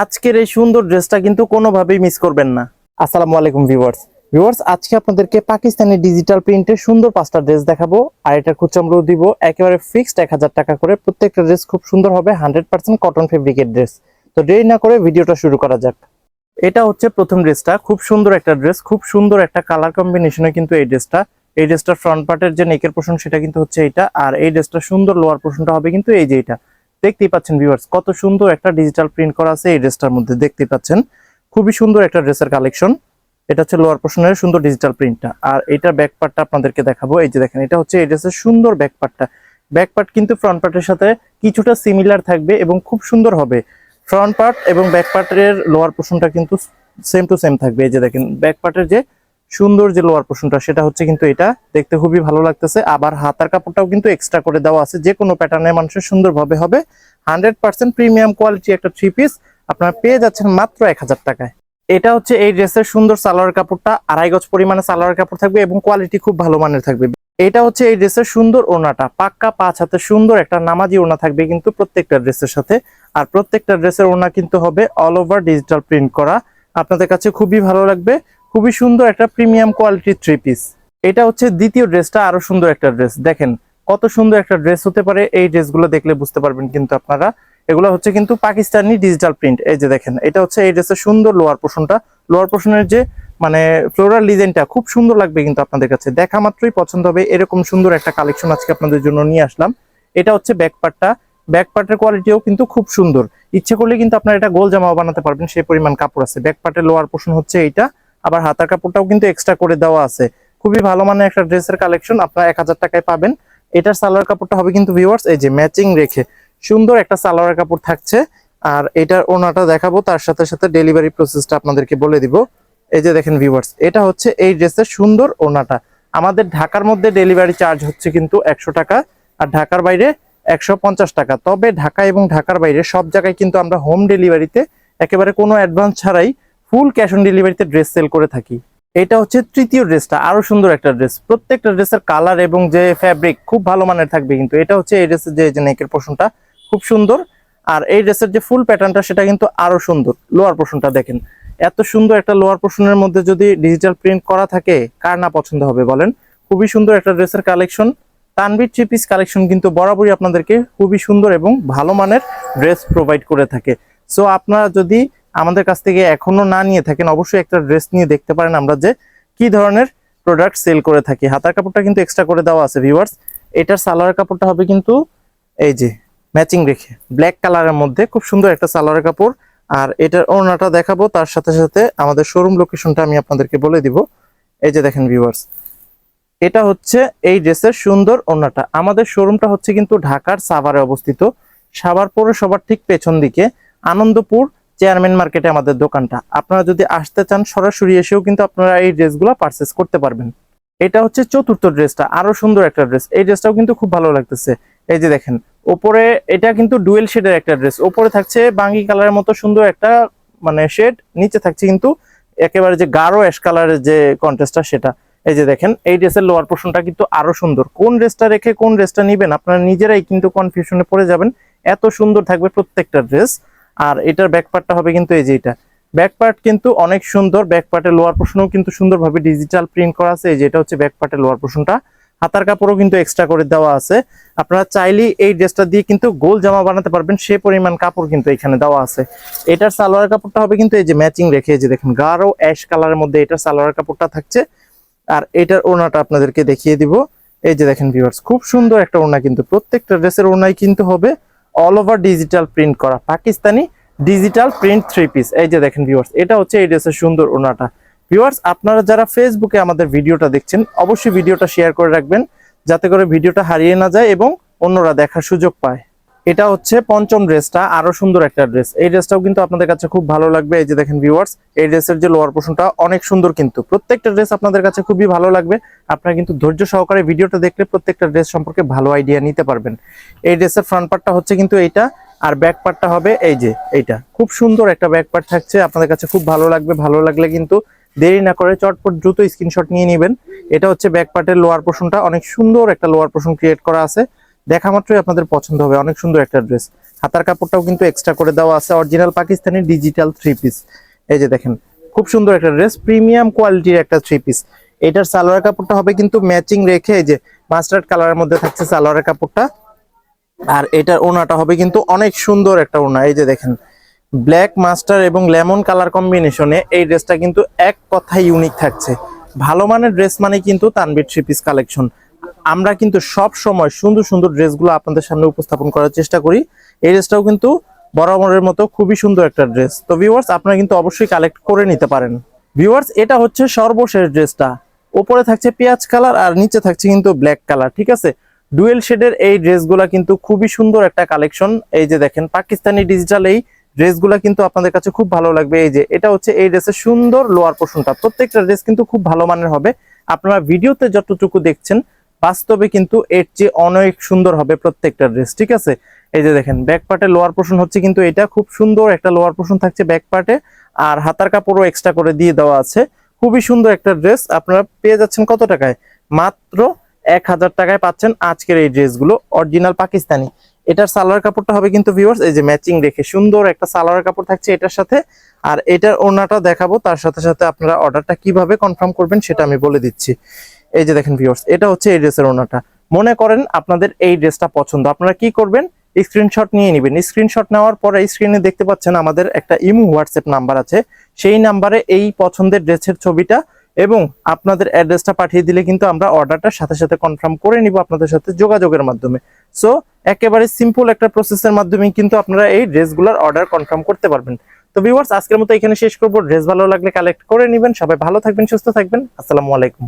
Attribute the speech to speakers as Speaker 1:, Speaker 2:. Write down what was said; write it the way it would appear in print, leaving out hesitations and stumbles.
Speaker 1: আজকের এই সুন্দর ড্রেসটা কিন্তু কোনোভাবেই মিস করবেন না। আসসালামু আলাইকুম ভিউয়ার্স, আজকে আপনাদেরকে পাকিস্তানি ডিজিটাল প্রিন্টের সুন্দর 5টা ড্রেস দেখাবো। আর এটার খুচরা মূল্য দিব একেবারে ফিক্সড 1000 টাকা করে। প্রত্যেকটা ড্রেস খুব সুন্দর হবে, 100% কটন ফেব্রিকের ড্রেস। তো দেরি না করে ভিডিওটা শুরু করা যাক। এটা হচ্ছে প্রথম ড্রেসটা, খুব সুন্দর একটা ড্রেস, খুব সুন্দর একটা কালার কম্বিনেশনে কিন্তু এই ড্রেসটার ফ্রন্ট পার্টের যে নেকের পোর্শন সেটা কিন্তু হচ্ছে এইটা, আর এই ড্রেসটার সুন্দর লোয়ার পোর্শনটা হবে কিন্তু এই যে এটা। দেখতেই পাচ্ছেন ভিউয়ার্স, কত সুন্দর একটা ডিজিটাল প্রিন্ট করা আছে এই ড্রেসটার মধ্যে। দেখতেই পাচ্ছেন খুবই সুন্দর একটা ড্রেসের কালেকশন। এটা হচ্ছে লোয়ার পোর্শনের সুন্দর ডিজিটাল প্রিন্টটা, আর এটা ব্যাক পার্টটা আপনাদেরকে দেখাবো। এই যে দেখেন, এটা হচ্ছে এই ড্রেসের সুন্দর ব্যাক পার্টটা। ব্যাক পার্ট কিন্তু ফ্রন্ট পার্টের সাথে কিছুটা সিমিলার থাকবে এবং খুব সুন্দর হবে। ফ্রন্ট পার্ট এবং ব্যাক পার্টের লোয়ার পোর্শনটা কিন্তু সেম টু সেম থাকবে। এই যে দেখেন, ব্যাক পার্টের যে সুন্দর যে লোয়ার পোর্শনটা সেটা হচ্ছে কিন্তু এটা, দেখতে খুবই ভালো লাগতেছে। আবার হাতার কাপড়টাও কিন্তু এক্সট্রা করে দেওয়া আছে, যে কোনো প্যাটার্নে মানুষের সুন্দরভাবে হবে। 100% প্রিমিয়াম কোয়ালিটি একটা 3 পিস আপনারা পেয়ে যাচ্ছেন মাত্র 1000 টাকায়। এটা হচ্ছে এই ড্রেসের সুন্দর সালোয়ার কাপড়টা, 2.5 গজ পরিমাণে সালোয়ার কাপড় থাকবে এবং কোয়ালিটি খুব ভালো মানের থাকবে। এটা হচ্ছে এই ড্রেসের সুন্দর ওড়নাটা, পাক্কা 5 হাতের সুন্দর একটা নামাজি ওড়না থাকবে কিন্তু প্রত্যেকটা ড্রেসের সাথে। আর প্রত্যেকটা ড্রেসের ওড়না কিন্তু হবে অল ওভার ডিজিটাল প্রিন্ট করা। আপনাদের কাছে খুবই ভালো লাগবে, খুবই সুন্দর একটা প্রিমিয়াম কোয়ালিটির 3 পিস। এটা হচ্ছে দ্বিতীয় ড্রেসটা, আরো সুন্দর একটা ড্রেস। দেখেন কত সুন্দর একটা ড্রেস হতে পারে, এই ড্রেসগুলো দেখলে বুঝতে পারবেন কিন্তু আপনারা। এগুলো হচ্ছে কিন্তু পাকিস্তানি ডিজিটাল প্রিন্ট। এই যে দেখেন, এটা হচ্ছে এই ড্রেসের সুন্দর লোয়ার পোর্শনটা। লোয়ার পোর্শনের যে মানে ফ্লোরাল ডিজাইনটা খুব সুন্দর লাগবে কিন্তু আপনাদের কাছে, দেখা মাত্রই পছন্দ হবে। এরকম সুন্দর একটা কালেকশন আজকে আপনাদের জন্য নিয়ে আসলাম। এটা হচ্ছে ব্যাক পার্টটা, ব্যাক পার্টের কোয়ালিটিও কিন্তু খুব সুন্দর। ইচ্ছে করলে কিন্তু আপনারা এটা গোল জামাও বানাতে পারবেন, সেই পরিমাণ কাপড় আছে। ব্যাক পার্টের লোয়ার পোর্শন হচ্ছে এইটা, আবার হাতার কাপড়টাও কিন্তু এক্সট্রা করে দেওয়া আছে। খুবই ভালো মানের একটা ড্রেসের কালেকশন আপনারা 1000 টাকায় পাবেন। এটার সালোয়ার কাপড়টা হবে কিন্তু ভিউয়ার্স এই যে ম্যাচিং রেখে সুন্দর একটা সালোয়ার কাপড় থাকছে। আর এটার ওনাটা দেখাবো, তার সাথে সাথে ডেলিভারি প্রসেসটা আপনাদেরকে বলে দিব। এই যে দেখেন ভিউয়ার্স, এটা হচ্ছে এই ড্রেসের সুন্দর ওনাটা। আমাদের ঢাকার মধ্যে ডেলিভারি চার্জ হচ্ছে কিন্তু 100 টাকা, আর ঢাকার বাইরে 150 টাকা। তবে ঢাকা এবং ঢাকার বাইরে সব জায়গায় কিন্তু আমরা হোম ডেলিভারিতে একেবারে কোনো অ্যাডভান্স ছাড়াই ফুল ক্যাশ অন ডেলিভারিতে ড্রেস সেল করে থাকি। এটা হচ্ছে তৃতীয় ড্রেসটা, আরো সুন্দর একটা ড্রেস। প্রত্যেকটা ড্রেসের কালার এবং যে ফ্যাব্রিক খুব ভালো মানের থাকবে কিন্তু। এটা হচ্ছে এই ড্রেসের যে নেকের পোর্শনটা খুব সুন্দর, আর এই ড্রেসের যে ফুল প্যাটার্নটা সেটা কিন্তু আরো সুন্দর। লোয়ার পোর্শনটা দেখেন, এত সুন্দর একটা লোয়ার পোর্শনের মধ্যে যদি ডিজিটাল প্রিন্ট করা থাকে কার না পছন্দ হবে বলেন। খুবই সুন্দর একটা ড্রেসের কালেকশন। তানভীর 3 পিস কালেকশন কিন্তু বরাবরই আপনাদেরকে খুবই সুন্দর এবং ভালো মানের ড্রেস প্রোভাইড করে থাকে। সো আপনারা যদি আমাদের কাছ থেকে এখনো না নিয়ে থাকেন, অবশ্যই একটা ড্রেস নিয়ে দেখতে পারেন আমরা যে কি ধরনের প্রোডাক্ট সেল করে থাকি। হাতার কাপড়টা কিন্তু এক্সট্রা করে দেওয়া আছে ভিউয়ার্স। এটার সালোয়ার কাপড়টা হবে কিন্তু এই যে ম্যাচিং রেখে ব্ল্যাক কালারের মধ্যে খুব সুন্দর একটা সালোয়ার কাপড়। আর এটার ওড়নাটা দেখাবো, তার সাথে সাথে আমাদের শোরুম লোকেশনটা আমি আপনাদেরকে বলে দিব। এই যে দেখেন ভিউয়ার্স, এটা হচ্ছে এই ড্রেসের সুন্দর ওড়নাটা। আমাদের শোরুমটা হচ্ছে কিন্তু ঢাকার সাভারে অবস্থিত, সাভার পৌরসভার ঠিক পেছন দিকে আনন্দপুর চেয়ারম্যান মার্কেটে আমাদের দোকানটা। আপনারা যদি আসতে চান সরাসরি এসেও কিন্তু আপনারা এই ড্রেসগুলো পারচেস করতে পারবেন। এটা হচ্ছে চতুর্থ ড্রেসটা, আরো সুন্দর একটা ড্রেস। এই ড্রেসটাও কিন্তু খুব ভালো লাগতেছে। এই যে দেখেন উপরে, এটা কিন্তু ডুয়েল শেডের একটা ড্রেস। উপরে থাকছে বাঙ্গি কালারের মতো সুন্দর একটা মানে শেড, নিচে থাকছে কিন্তু একেবারে যে গাঢ় অ্যাশ কালারের যে কন্ট্রাস্টটা সেটা। এই যে দেখেন, এই ড্রেসের লোয়ার পোর্শনটা কিন্তু আরো সুন্দর। কোন ড্রেসটা রেখে কোন ড্রেসটা নিবেন আপনারা নিজেরাই কিন্তু কনফিউশনে পড়ে যাবেন, এত সুন্দর থাকবে প্রত্যেকটা ড্রেস। আর এটার ব্যাক পার্টটা হবে কিন্তু এই যে এটা। ব্যাক পার্ট কিন্তু অনেক সুন্দর, ব্যাক পার্টের লোয়ার পোর্শনও কিন্তু সুন্দরভাবে ডিজিটাল প্রিন্ট করা আছে। এই যে এটা হচ্ছে ব্যাক পার্টের লোয়ার পোর্শনটা। হাতার কাপড়ও কিন্তু এক্সট্রা করে দেওয়া আছে। আপনারা চাইলেই এই ড্রেসটা দিয়ে কিন্তু গোল জামা বানাতে পারবেন, সে পরিমাণ কাপড় কিন্তু এখানে দেওয়া আছে। এটার সালোয়ার কাপড়টা হবে কিন্তু এই যে ম্যাচিং রেখে, এই যে দেখেন গাঢ় অ্যাশ কালারের মধ্যে এটার সালোয়ার কাপড়টা থাকছে। আর এটার ওড়নাটা আপনাদেরকে দেখিয়ে দিব। এই যে দেখেন ভিউয়ার্স, খুব সুন্দর একটা ওড়না কিন্তু। প্রত্যেকটা ড্রেসের ওড়নাই কিন্তু হবে অল ওভার ডিজিটাল প্রিন্ট করা পাকিস্তানি ডিজিটাল প্রিন্ট 3 পিস। এই যে দেখেন ভিউয়ার্স, এটা হচ্ছে এই ড্রেসের সুন্দর ওড়নাটা। ভিউয়ার্স, আপনারা যারা ফেসবুকে আমাদের ভিডিওটা দেখছেন অবশ্যই ভিডিওটা শেয়ার করে রাখবেন, যাতে করে ভিডিওটা হারিয়ে না যায় এবং অন্যরা দেখার সুযোগ পায়। এটা হচ্ছে পঞ্চম ড্রেসটা, আরো সুন্দর একটা ড্রেস। এই ড্রেসটাও কিন্তু আপনাদের কাছে খুব ভালো লাগবে। এই যে দেখেন ভিউয়ার্স, এই ড্রেসের যে লোয়ার পোর্শনটা অনেক সুন্দর কিন্তু। প্রত্যেকটা ড্রেস আপনাদের কাছে খুবই ভালো লাগবে। আপনারা কিন্তু ধৈর্য সহকারে ভিডিওটা দেখলে প্রত্যেকটা ড্রেস সম্পর্কে ভালো আইডিয়া নিতে পারবেন। এই ড্রেসের ফ্রন্ট পার্টটা হচ্ছে কিন্তু এইটা, আর ব্যাক পার্টটা হবে এই যে এইটা। খুব সুন্দর একটা ব্যাক পার্ট থাকছে, আপনাদের কাছে খুব ভালো লাগবে। ভালো লাগলে কিন্তু দেরি না করে চটপট দ্রুত স্ক্রিনশট নিয়ে নেবেন। এটা হচ্ছে ব্যাক পার্টের লোয়ার পোর্শনটা, অনেক সুন্দর একটা লোয়ার পোর্শন ক্রিয়েট করা আছে। দেখা মাত্রই আপনাদের পছন্দ হবে। অনেক সুন্দর একটা ড্রেস। হাতার কাপড়টাও কিন্তু এক্সট্রা করে দেওয়া আছে, অরিজিনাল পাকিস্তানি ডিজিটাল 3 পিস। এই যে দেখেন, খুব সুন্দর একটা ড্রেস, প্রিমিয়াম কোয়ালিটির একটা 3 পিস। এটার সালোয়ার কাপড়টা হবে কিন্তু ম্যাচিং রেখে, এই যে মাস্টার্ড কালারের মধ্যে থাকছে সালোয়ারের কাপড়টা। আর এটার ওড়নাটা হবে কিন্তু অনেক সুন্দর একটা ওড়না। এই যে দেখেন, ব্ল্যাক মাস্টার এবং লেমন কালার কম্বিনেশনে এই ড্রেসটা কিন্তু এক কথায় ইউনিক থাকছে। ভালো মানের ড্রেস মানে কিন্তু তানভীর 3 পিস কালেকশন। আমরা কিন্তু সব সময় সুন্দর সুন্দর ড্রেসগুলো আপনাদের সামনে উপস্থাপন করার চেষ্টা করি। এই ড্রেসটাও কিন্তু বরাবরের মতো খুবই সুন্দর একটা ড্রেস। তো ভিউয়ার্স, আপনারা কিন্তু অবশ্যই কালেক্ট করে নিতে পারেন। ভিউয়ার্স, এটা হচ্ছে সর্বশেষ ড্রেসটা। উপরে থাকছে পেঁয়াজ কালার আর নিচে থাকছে কিন্তু ব্ল্যাক কালার, ঠিক আছে। ডুয়েল শেডের এই ড্রেসগুলা কিন্তু খুবই সুন্দর একটা কালেকশন। এই যে দেখেন, পাকিস্তানি ডিজিটাল এই ড্রেসগুলা কিন্তু আপনাদের কাছে খুব ভালো লাগবে। এই যে এটা হচ্ছে এই ড্রেসের সুন্দর লোয়ার পোর্শনটা। প্রত্যেকটা ড্রেস কিন্তু খুব ভালো মানের হবে। আপনারা ভিডিওতে যতটুকু দেখছেন, বাস্তবে কিন্তু এর চেয়ে অনেক সুন্দর হবে প্রত্যেকটা ড্রেস, ঠিক আছে। এই যে দেখেন, ব্যাক পার্টে লোয়ার পোর্শন হচ্ছে কিন্তু এটা খুব সুন্দর একটা লোয়ার পোর্শন থাকছে ব্যাক পার্টে। আর হাতার কাপড়ও এক্সট্রা করে দিয়ে দেওয়া আছে। খুবই সুন্দর একটা ড্রেস। আপনারা পেয়ে যাচ্ছেন কত টাকায়? মাত্র 1000 টাকায় পাচ্ছেন আজকের এই ড্রেসগুলো, অরিজিনাল পাকিস্তানি। এটার সালোয়ার কাপড়টা হবে কিন্তু ভিউয়ার্স, এই যে ম্যাচিং রেখে সুন্দর একটা সালোয়ার কাপড় থাকছে এটার সাথে। আর এটার ওড়নাটা দেখাবো, তার সাথে সাথে আপনারা অর্ডারটা কিভাবে কনফার্ম করবেন সেটা আমি বলে দিচ্ছি। এই যে দেখেন ভিউয়ার্স, এটা হচ্ছে এই ড্রেসের ওড়নাটা। মনে করেন আপনাদের এই ড্রেসটা পছন্দ, আপনারা কি করবেন? স্ক্রিনশট নিয়ে নেবেন। স্ক্রিনশট নেওয়ার পরে স্ক্রিনে দেখতে পাচ্ছেন আমাদের একটা ইমো হোয়াটসঅ্যাপ নাম্বার আছে। সেই নাম্বারে এই পছন্দের ড্রেসের ছবিটা এবং আপনাদের অ্যাড্রেসটা পাঠিয়ে দিলে কিন্তু আমরা অর্ডারটার সাথে সাথে কনফার্ম করে নিব আপনাদের সাথে যোগাযোগের মাধ্যমে। সো একেবারে সিম্পল একটা প্রসেসের মাধ্যমে কিন্তু আপনারা এই ড্রেসগুলোর অর্ডার কনফার্ম করতে পারবেন। তো ভিউয়ার্স, আজকের মতো এখানে শেষ করব। ড্রেস ভালো লাগলে কালেক্ট করে নেবেন। সবাই ভালো থাকবেন, সুস্থ থাকবেন। আসসালামু আলাইকুম।